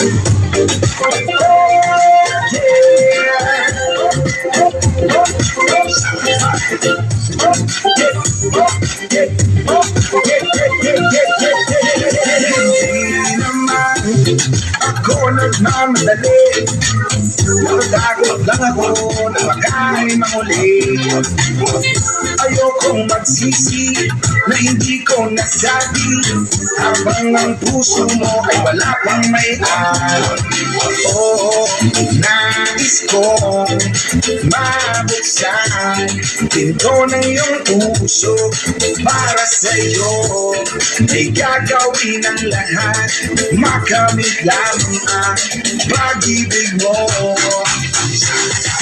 Hindi naman ako nagmamadali, natatakot lang ako na makain ng uli. Ayokong magsisi na hindi ko nasabi, habang ang puso mo ay wala pang may-ari. Oo, nais kong mabuksan pinto ng iyong puso para sa'yo. Ay gagawin ang lahat, makamit lamang ang pag-ibig mo.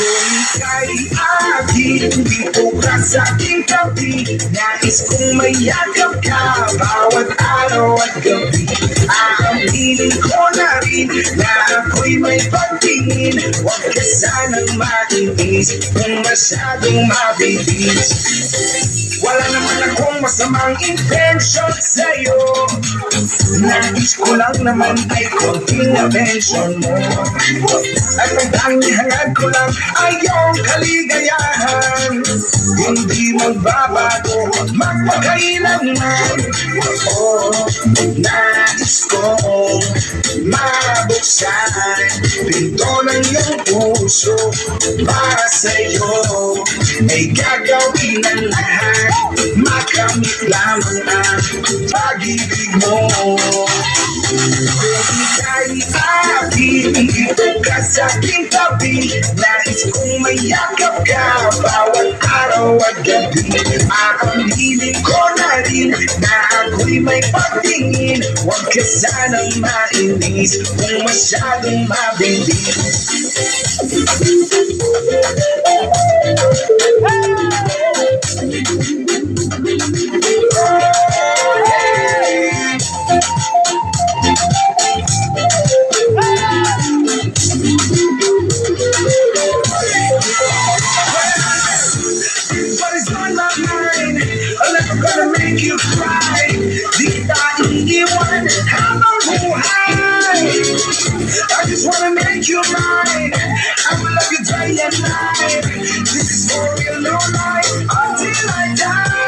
Kung ika'y aking, dito ka sa aking tabi, nais kong mayakap ka bawat araw at gabi. Aaminin ko na rin na ako'y may pagtingin, huwag ka sanang mainis kung masyadong mabilis. Wala naman akong masamang intensyon sa'yo, nais ko lang naman ay konting atensyon mo. At ang tanging hangad ko lang ay iyong kaligayahan, hindi magbabago magpakailanman. Oo, nais kong mabuksan pinto ng iyong puso para sa'yo. Ay gagawin ang lahat, makamit lamang ang pag-ibig mo. Kung ika'y aking, dito ka sa aking tabi, nais kong mayakap ka bawat araw at gabi. Aaminin ko na rin na ako'y may pagtingin, huwag ka sanang mainis kung masyadong mabilis. What is on my mind? I'm never gonna make you cry. Di kita iiwan habang buhay. I just wanna make you mine. I will love you day and night. This is for real, no lie, until I die.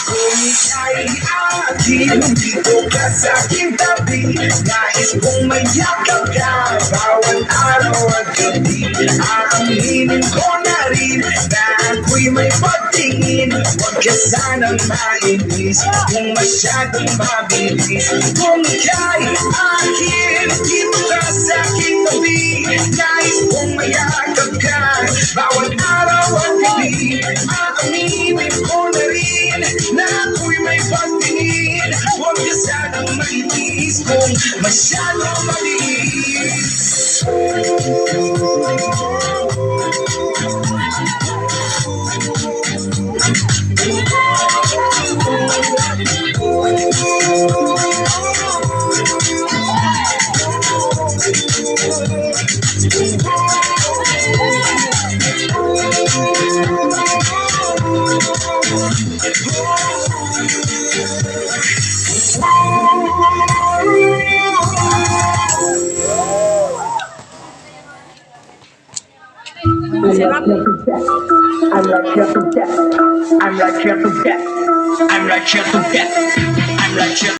Kung ika'y akin, dito ka sa aking tabi, nais kong mayakap ka bawat araw at gabi. Aaminin ko na rin na ako'y may pagtingin, huwag ka sanang mainis kung masyadong mabilis. Kung ika'y akin, dito ka sa aking tabi, nais kong mayakap ka bawat araw at gabi. Aaminin ko na rin na ako'y may pagtingin, huwag ka sanang mainis kung masyadong mabilis. I'm like here to death. I'm like here to death. I'm like here to death. I'm like here.